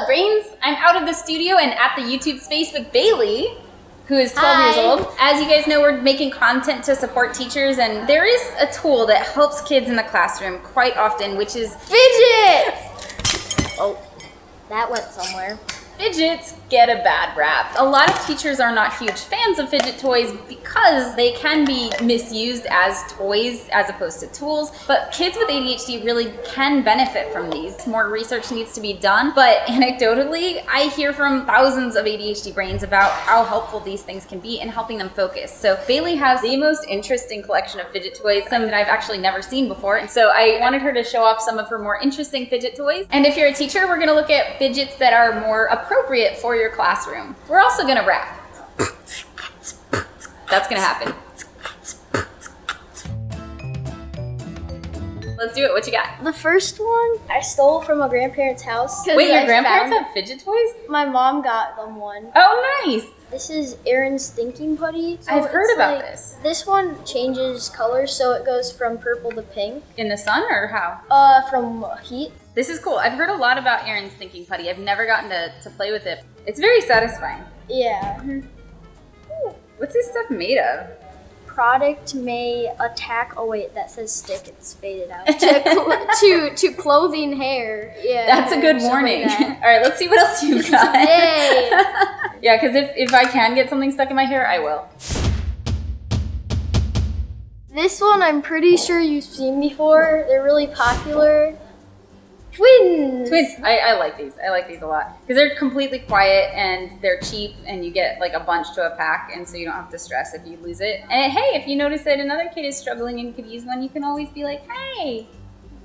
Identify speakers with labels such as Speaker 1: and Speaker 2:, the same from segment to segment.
Speaker 1: Hello, Brains! I'm out of the studio and at the YouTube space with Bailey, who is 12 years old. As you guys know, we're making content to support teachers, and there is a tool that helps kids in the classroom quite often, which is fidgets!
Speaker 2: Oh, that went somewhere.
Speaker 1: Fidgets get a bad rap. A lot of teachers are not huge fans of fidget toys because they can be misused as toys as opposed to tools, but kids with ADHD really can benefit from these. More research needs to be done, but anecdotally, I hear from thousands of ADHD brains about how helpful these things can be in helping them focus. So Bailey has the most interesting collection of fidget toys, some that I've actually never seen before, and so I wanted her to show off some of her more interesting fidget toys. And if you're a teacher, we're gonna look at fidgets that are more appropriate for your classroom. We're also gonna rap. That's gonna happen. Let's do it. What you got?
Speaker 2: The first one I stole from a grandparent's house.
Speaker 1: Wait, your grandparents have fidget toys?
Speaker 2: My mom got them one.
Speaker 1: Oh, nice.
Speaker 2: This is Aaron's thinking putty. So
Speaker 1: I've heard about
Speaker 2: like,
Speaker 1: this.
Speaker 2: This one changes colors, so it goes from purple to pink.
Speaker 1: In the sun or how?
Speaker 2: From heat.
Speaker 1: This is cool. I've heard a lot about Aaron's thinking putty. I've never gotten to play with it. It's very satisfying.
Speaker 2: Yeah.
Speaker 1: What's this stuff made of?
Speaker 2: Product may attack. Oh wait, that says stick. It's faded out. to clothing hair. Yeah.
Speaker 1: That's a good warning.
Speaker 2: Like
Speaker 1: all right, let's see what else you've got.
Speaker 2: Yay.
Speaker 1: Yeah, because if I can get something stuck in my hair, I will.
Speaker 2: This one I'm pretty sure you've seen before. They're really popular. Twins!
Speaker 1: I like these. I like these a lot. Because they're completely quiet and they're cheap and you get like a bunch to a pack, and so you don't have to stress if you lose it. And hey, if you notice that another kid is struggling and could use one, you can always be like, hey,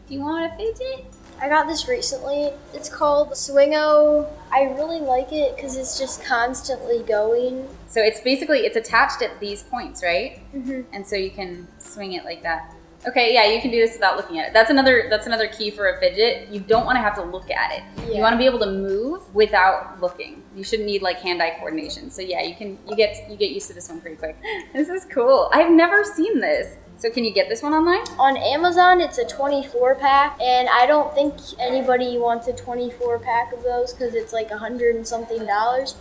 Speaker 1: do you want a fidget?
Speaker 2: I got this recently. It's called Swingo. I really like it because it's just constantly going.
Speaker 1: So it's attached at these points, right?
Speaker 2: Mm-hmm.
Speaker 1: And so you can swing it like that. Okay, yeah, you can do this without looking at it. That's another key for a fidget. You don't want to have to look at it.
Speaker 2: Yeah.
Speaker 1: You want to be able to move without looking. You shouldn't need like hand-eye coordination. So yeah, you get used to this one pretty quick. This is cool. I've never seen this. So can you get this one online?
Speaker 2: On Amazon, it's a 24 pack, and I don't think anybody wants a 24 pack of those because it's like $100 and something.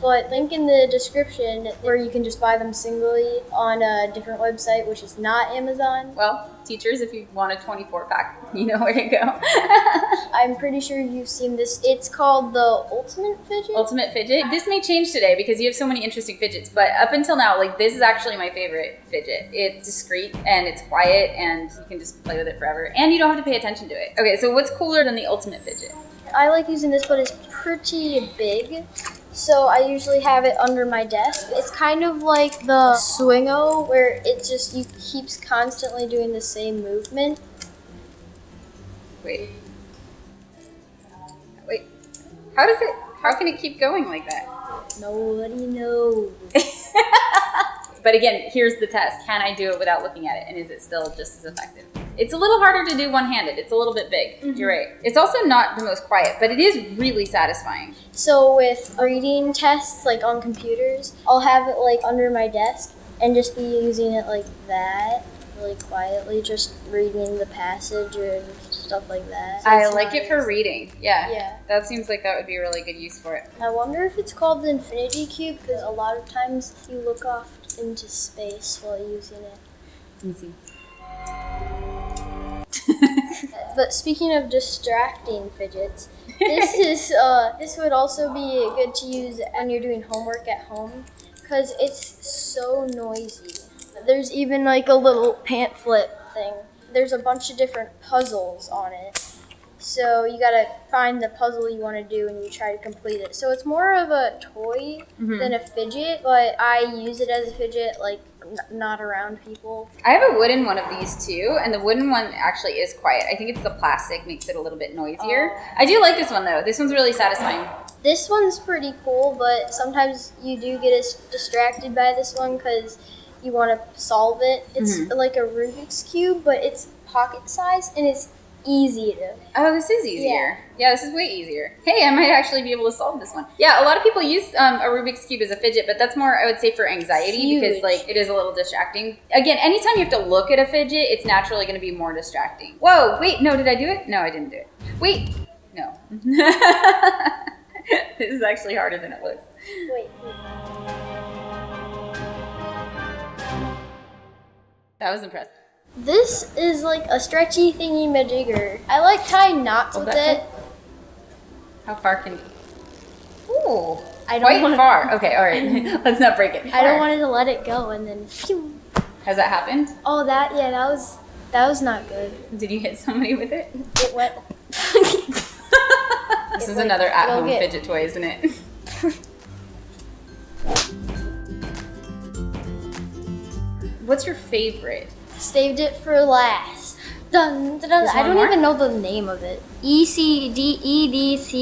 Speaker 2: But link in the description where you can just buy them singly on a different website, which is not Amazon.
Speaker 1: Well, teachers, if you want a 24 pack, you know where to go.
Speaker 2: I'm pretty sure you've seen this. It's called the Ultimate Fidget.
Speaker 1: Ultimate Fidget. This may change today because you have so many interesting fidgets, but up until now, like this is actually my favorite fidget. It's discreet and it's quiet and you can just play with it forever and you don't have to pay attention to it. Okay, so what's cooler than the Ultimate Fidget?
Speaker 2: I like using this, but it's pretty big. So I usually have it under my desk. It's kind of like the Swingo, where it just keeps constantly doing the same movement.
Speaker 1: Wait. How can it keep going like that?
Speaker 2: Nobody knows.
Speaker 1: But again, here's the test. Can I do it without looking at it? And is it still just as effective? It's a little harder to do one-handed. It's a little bit big. Mm-hmm. You're right. It's also not the most quiet, but it is really satisfying.
Speaker 2: So with reading tests, like on computers, I'll have it like under my desk and just be using it like that, really quietly, just reading the passage or stuff like that. So
Speaker 1: I like it for reading. Yeah.
Speaker 2: Yeah.
Speaker 1: That seems like that would be a really good use for it.
Speaker 2: I wonder if it's called the Infinity Cube because a lot of times you look off into space while using it.
Speaker 1: Let me see.
Speaker 2: But speaking of distracting fidgets, this would also be good to use when you're doing homework at home because it's so noisy. There's even like a little pamphlet thing. There's a bunch of different puzzles on it. So you gotta find the puzzle you want to do and you try to complete it. So it's more of a toy than a fidget, but I use it as a fidget, like not around people.
Speaker 1: I have a wooden one of these too, and the wooden one actually is quiet. I think it's the plastic makes it a little bit noisier. I do like this one though. This one's really satisfying.
Speaker 2: This one's pretty cool, but sometimes you do get distracted by this one because you want to solve it. It's like a Rubik's Cube, but it's pocket size and it's easy to.
Speaker 1: Oh, this is easier. Yeah, this is way easier. Hey, I might actually be able to solve this one. Yeah, a lot of people use a Rubik's Cube as a fidget, but that's more, I would say, for anxiety because like it is a little distracting. Again, anytime you have to look at a fidget, it's naturally going to be more distracting. Whoa, wait, no, did I do it? No, I didn't do it. Wait, no. This is actually harder than it looks.
Speaker 2: Wait.
Speaker 1: That was impressive.
Speaker 2: This is like a stretchy thingy majigger. I like tying knots with it.
Speaker 1: How far can you? Ooh,
Speaker 2: I don't
Speaker 1: quite
Speaker 2: wanna-
Speaker 1: far. Okay, all right. Let's not break it.
Speaker 2: I don't want it to let it go and then phew.
Speaker 1: Has that happened?
Speaker 2: Oh, that was not good.
Speaker 1: Did you hit somebody with it?
Speaker 2: It went.
Speaker 1: This is another at-home
Speaker 2: get-
Speaker 1: fidget toy, isn't it? What's your favorite?
Speaker 2: Saved it for last. Dun, dun, dun.
Speaker 1: There's
Speaker 2: I
Speaker 1: one
Speaker 2: don't
Speaker 1: more?
Speaker 2: even know the name of it. ECDEDC.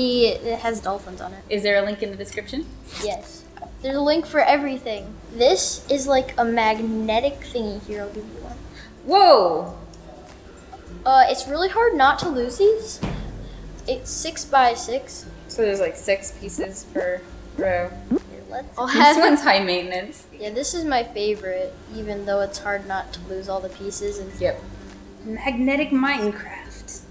Speaker 2: It has dolphins on it.
Speaker 1: Is there a link in the description?
Speaker 2: Yes. There's a link for everything. This is like a magnetic thingy. Here, I'll give you one.
Speaker 1: Whoa!
Speaker 2: It's really hard not to lose these. It's 6x6.
Speaker 1: So there's like 6 pieces per row.
Speaker 2: Here, I'll
Speaker 1: This
Speaker 2: have
Speaker 1: one's high maintenance.
Speaker 2: Yeah, this is my favorite, even though it's hard not to lose all the pieces. And
Speaker 1: Yep. Magnetic Minecraft.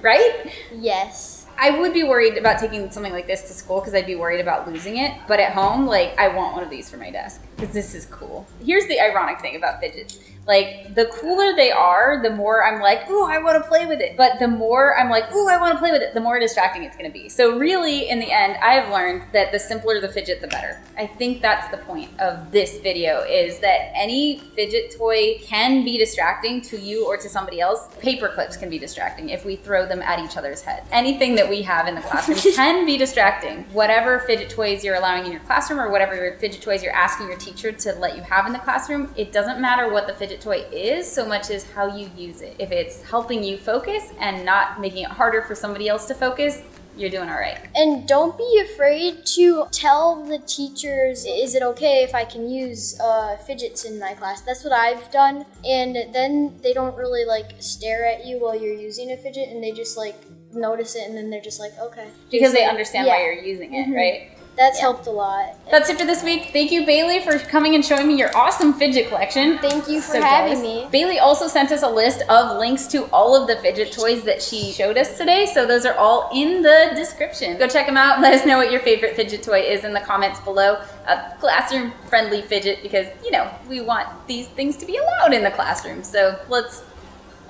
Speaker 1: Right?
Speaker 2: yes.
Speaker 1: I would be worried about taking something like this to school because I'd be worried about losing it. But at home, like, I want one of these for my desk because this is cool. Here's the ironic thing about fidgets. Like, the cooler they are, the more I'm like, ooh, I want to play with it. But the more I'm like, ooh, I want to play with it, the more distracting it's going to be. So really, in the end, I've learned that the simpler the fidget, the better. I think that's the point of this video, is that any fidget toy can be distracting to you or to somebody else. Paper clips can be distracting if we throw them at each other's heads. Anything that we have in the classroom can be distracting. Whatever fidget toys you're allowing in your classroom or whatever fidget toys you're asking your teacher to let you have in the classroom, it doesn't matter what the fidget toy is so much as how you use it. If it's helping you focus and not making it harder for somebody else to focus, you're doing all right.
Speaker 2: And don't be afraid to tell the teachers, is it okay if I can use fidgets in my class? That's what I've done. And then they don't really like stare at you while you're using a fidget, and they just like notice it, and then they're just like, okay.
Speaker 1: Because they understand why
Speaker 2: Yeah.
Speaker 1: you're using it, right?
Speaker 2: That's helped a lot.
Speaker 1: That's it for this week. Thank you, Bailey, for coming and showing me your awesome fidget collection.
Speaker 2: Thank you for
Speaker 1: So
Speaker 2: having
Speaker 1: jealous.
Speaker 2: me.
Speaker 1: Bailey also sent us a list of links to all of the fidget toys that she showed us today, so those are all in the description. Go check them out. Let us know what your favorite fidget toy is in the comments below. A classroom-friendly fidget, because, you know, we want these things to be allowed in the classroom. So let's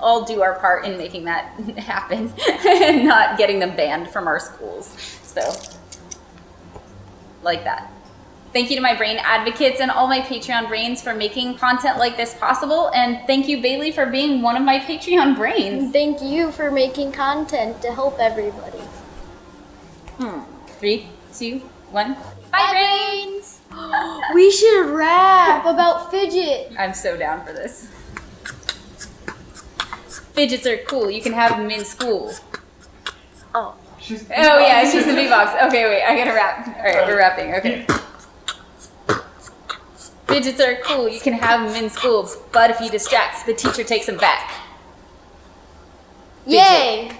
Speaker 1: all do our part in making that happen and not getting them banned from our schools. So, like that. Thank you to my brain advocates and all my Patreon brains for making content like this possible. And thank you, Bailey, for being one of my Patreon brains.
Speaker 2: Thank you for making content to help everybody.
Speaker 1: 3, 2, 1. Bye, brains!
Speaker 2: We should rap about fidget.
Speaker 1: I'm so down for this. Fidgets are cool. You can have them in school.
Speaker 2: Oh.
Speaker 1: Oh, yeah, she's the beatbox. Okay, wait, I gotta rap. All right, we're rapping. Okay. Fidgets are cool. You can have them in school, but if you distract, the teacher takes them back.
Speaker 2: Yay!